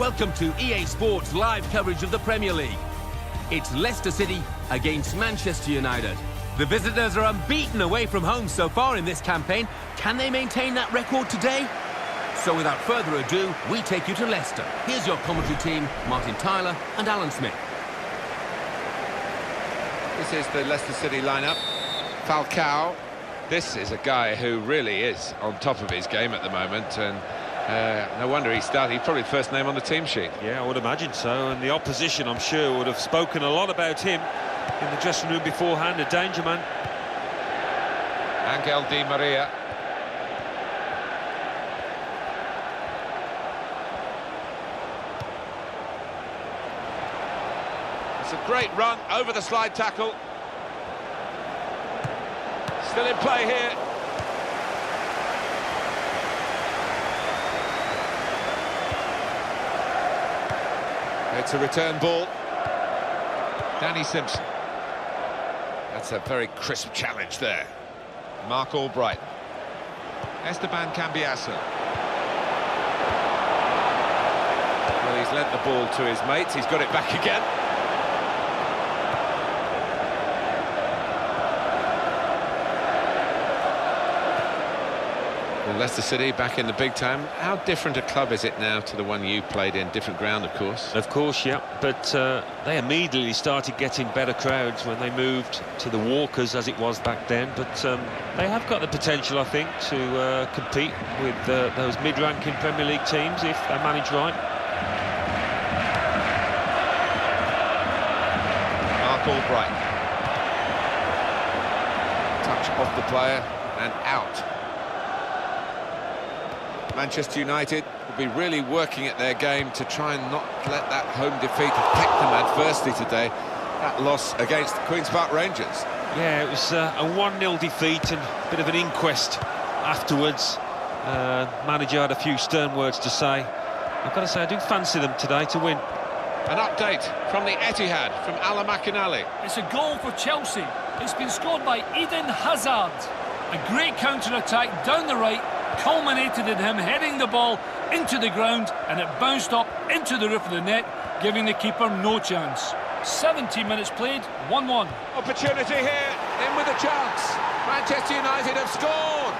Welcome to EA Sports live coverage of the Premier League. It's Leicester City against Manchester United. The visitors are unbeaten away from home so far in this campaign. Can they maintain that record today? So without further ado, we take you to Leicester. Here's your commentary team, Martin Tyler and Alan Smith. This is the Leicester City lineup. Falcao. This is a guy who really is on top of his game at the moment, and no wonder he started. He's probably the first name on the team sheet. Yeah, I would imagine so, and the opposition, I'm sure, would have spoken a lot about him in the dressing room beforehand. A danger man. Angel Di Maria. It's a great run over the slide tackle. Still in play here. It's a return ball. Danny Simpson. That's a very crisp challenge there. Mark Albright. Esteban Cambiasso. Well, he's lent the ball to his mates. He's got it back again. Well, Leicester City back in the big time. How different a club is it now to the one you played in? Different ground, of course. Of course, yeah, but they immediately started getting better crowds when they moved to the Walkers, as it was back then. But they have got the potential, I think, to compete with those mid-ranking Premier League teams if they're managed right. Mark Albright. Touch off the player and out. Manchester United will be really working at their game to try and not let that home defeat affect them adversely today. That loss against the Queen's Park Rangers. Yeah, it was a 1-0 defeat and a bit of an inquest afterwards. Manager had a few stern words to say. I've got to say, I do fancy them today to win. An update from the Etihad from Alan McInally. It's a goal for Chelsea. It's been scored by Eden Hazard. A great counter-attack down the right, culminated in him heading the ball into the ground, and it bounced up into the roof of the net, giving the keeper no chance. 70 minutes played, 1-1. Opportunity here, in with a chance. Manchester United have scored.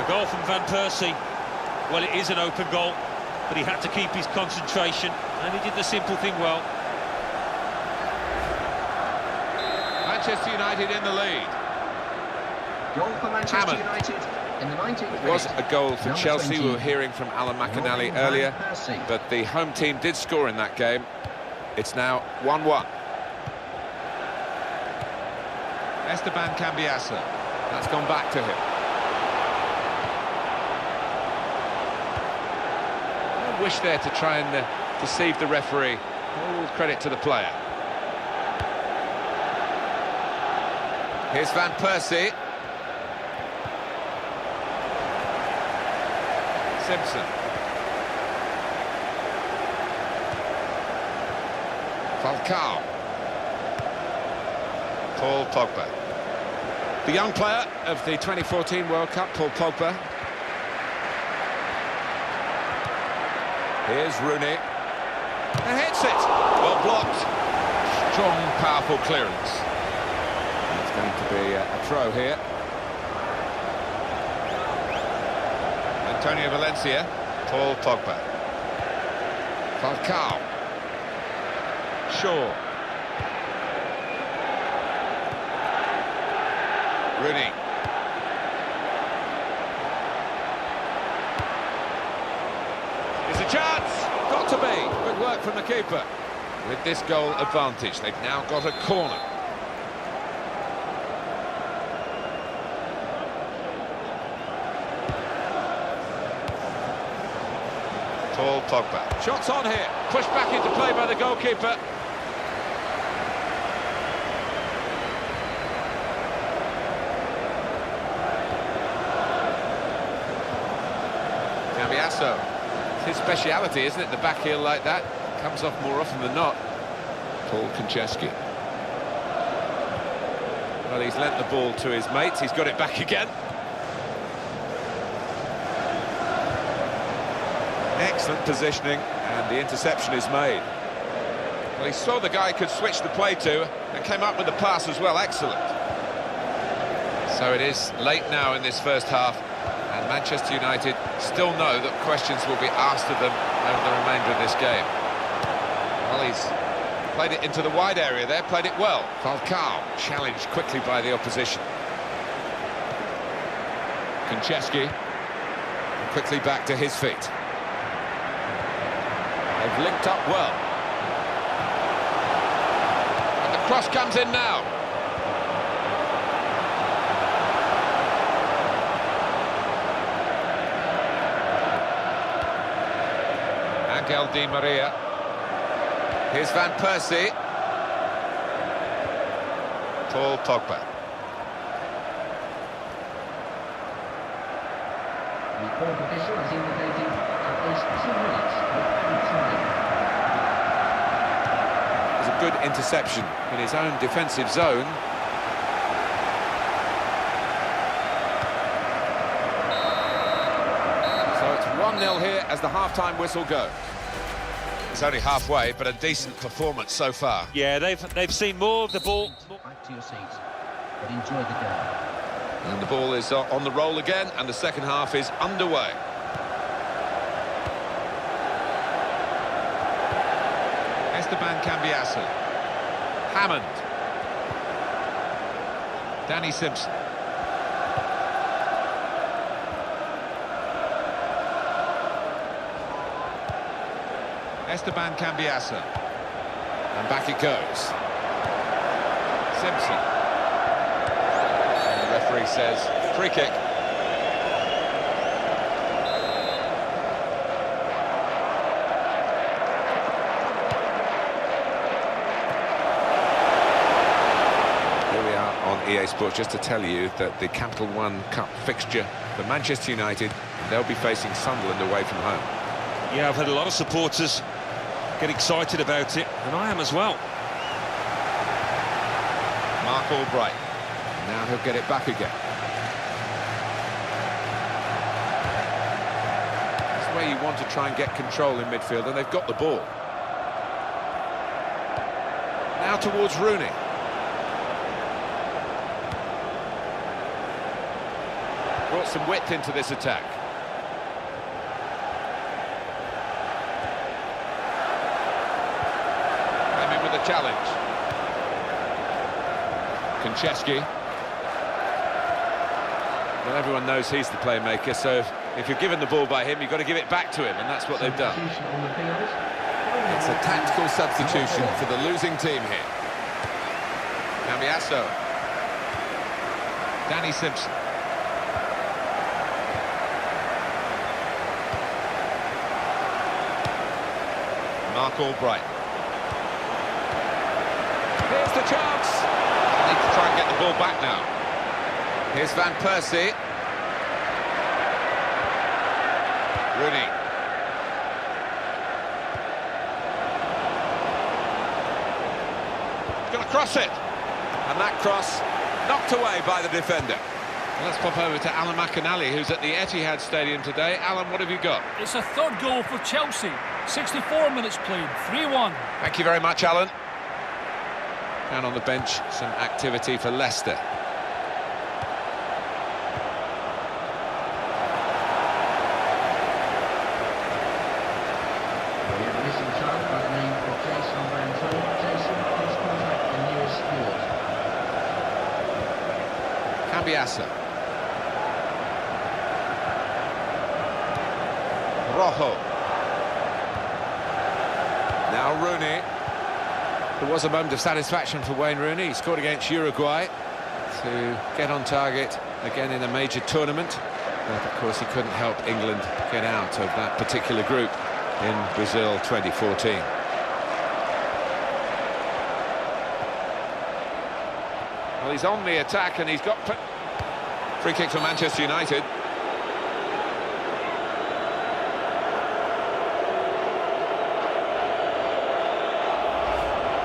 A goal from Van Persie. Well, it is an open goal, but he had to keep his concentration, and he did the simple thing well. Manchester United in the lead. Goal for Manchester United in the 19th minute. It was a goal for Chelsea. 20. We were hearing from Alan McInally earlier, but the home team did score in that game. It's now 1-1. Esteban Cambiasso. That's gone back to him. No wish there to try and deceive the referee. All credit to the player. Here's Van Persie. Simpson. Falcao. Paul Pogba. The young player of the 2014 World Cup, Paul Pogba. Here's Rooney. And hits it. Well blocked. Strong, powerful clearance. Going to be a throw here. Antonio Valencia, Paul Pogba. Falcao. Shaw. Rooney. It's a chance. Got to be. Good work from the keeper. With this goal advantage, they've now got a corner. Paul Pogba. Shots on here. Pushed back into play by the goalkeeper. Cambiasso. It's his speciality, isn't it? The back heel like that. Comes off more often than not. Paul Konchesky. Well, he's lent the ball to his mates. He's got it back again. Excellent positioning, and the interception is made. Well, he saw the guy could switch the play to, and came up with the pass as well. Excellent. So it is late now in this first half, and Manchester United still know that questions will be asked of them over the remainder of this game. Well, he's played it into the wide area there, played it well. Falcao challenged quickly by the opposition. Konchesky quickly back to his feet. They've linked up well. And the cross comes in now. Angel Di Maria. Here's Van Persie. Paul Pogba. The court official has indicated at least 2 minutes of added time. There's a good interception in his own defensive zone. So it's 1-0 here as the half-time whistle goes. It's only halfway, but a decent performance so far. Yeah, they've seen more of the ball. Back to your seats, but enjoy the game. And the ball is on the roll again, and the second half is underway. Esteban Cambiasso. Hammond. Danny Simpson. Esteban Cambiasso. And back it goes. Simpson. And the referee says free kick. Here we are on EA Sports, just to tell you that the Capital One Cup fixture for Manchester United, they'll be facing Sunderland away from home. Yeah, I've had a lot of supporters get excited about it, and I am as well. Mark Albright. Now he'll get it back again. That's where you want to try and get control in midfield, and they've got the ball. Now towards Rooney. Brought some width into this attack. Challenge. Konchesky. Well, everyone knows he's the playmaker, so if you're given the ball by him, you've got to give it back to him, and that's what they've done. It's a tactical substitution for the losing team here. Cambiasso. Danny Simpson. Mark Albright. Here's the chance. They need to try and get the ball back now. Here's Van Persie. Rooney. He's going to cross it. And that cross knocked away by the defender. Well, let's pop over to Alan McInally, who's at the Etihad Stadium today. Alan, what have you got? It's a third goal for Chelsea. 64 minutes played, 3-1. Thank you very much, Alan. Down on the bench, some activity for Leicester. We have a missing child by the name of Jason Brantone. Jason, please contact the nearest ward. Cambiasso. Rojo. Now Rooney. There was a moment of satisfaction for Wayne Rooney. He scored against Uruguay to get on target again in a major tournament. But of course he couldn't help England get out of that particular group in Brazil 2014. Well, he's on the attack and he's got free kick for Manchester United.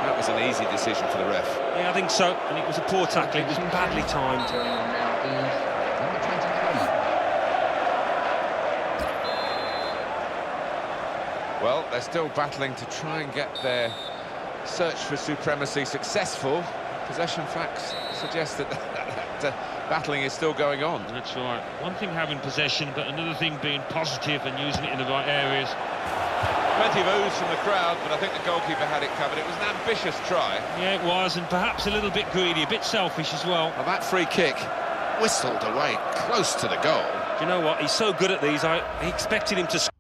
That was an easy decision for the ref. Yeah, I think so. And it was a poor tackle. It was badly timed. Turning on now is number 23. Well, they're still battling to try and get their search for supremacy successful. Possession facts suggest that battling is still going on. That's right. One thing having possession, but another thing being positive and using it in the right areas. Plenty of ooze from the crowd, but I think the goalkeeper had it covered. It was an ambitious try. Yeah, it was, and perhaps a little bit greedy, a bit selfish as well. Well, that free kick whistled away close to the goal. Do you know what? He's so good at these. I expected him to score.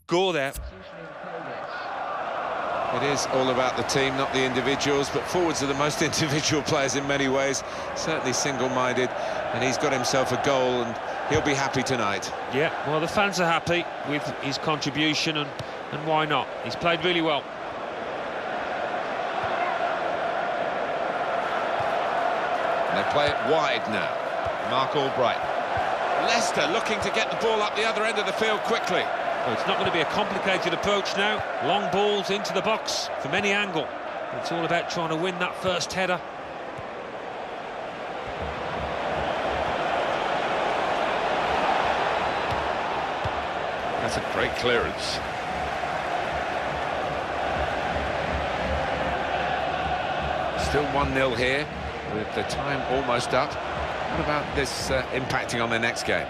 Score there. It is all about the team, not the individuals, but forwards are the most individual players in many ways, certainly single-minded, and he's got himself a goal and he'll be happy tonight. Yeah, well, the fans are happy with his contribution, and why not? He's played really well. And they play it wide now. Mark Albright. Leicester looking to get the ball up the other end of the field quickly. Well, it's not going to be a complicated approach now. Long balls into the box from any angle. It's all about trying to win that first header. That's a great clearance. Still 1-0 here, with the time almost up. What about this impacting on their next game?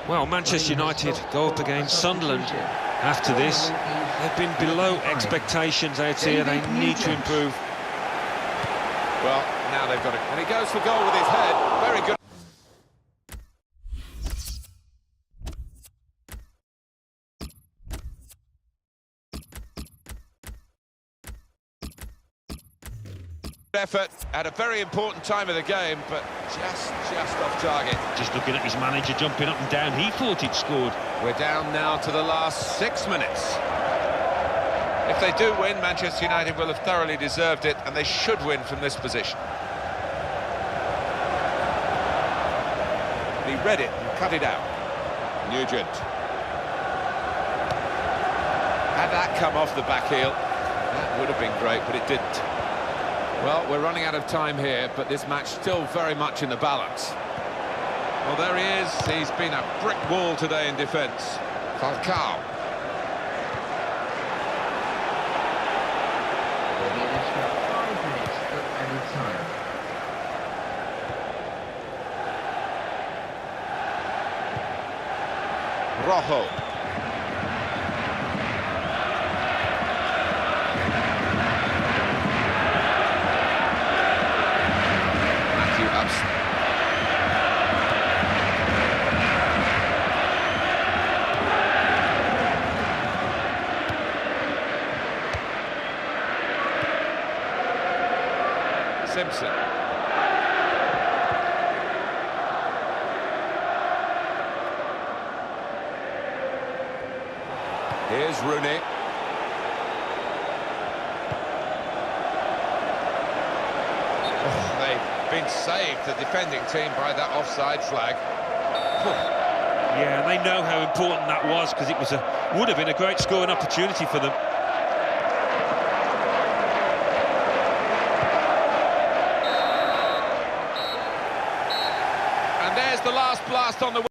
Well, Manchester United go up against Sunderland after this. They've been below expectations out here. They need to improve. Well, now they've got it. And he goes for goal with his head. Very good. Effort at a very important time of the game, but just off target. Just looking at his manager jumping up and down, he thought he'd scored. We're down now to the last 6 minutes. If they do win, Manchester United will have thoroughly deserved it, and they should win from this position. He read it and cut it out. Nugent. Had that come off the back heel, that would have been great, but it didn't. Well, we're running out of time here, but this match still very much in the balance. Well, there he is. He's been a brick wall today in defence. Falcao. There'll be an extra 5 minutes of added time. Rojo. Simpson. Here's Rooney. Oh, they've been saved, the defending team, by that offside flag. Yeah, and they know how important that was, because it would have been a great scoring opportunity for them. The last blast on the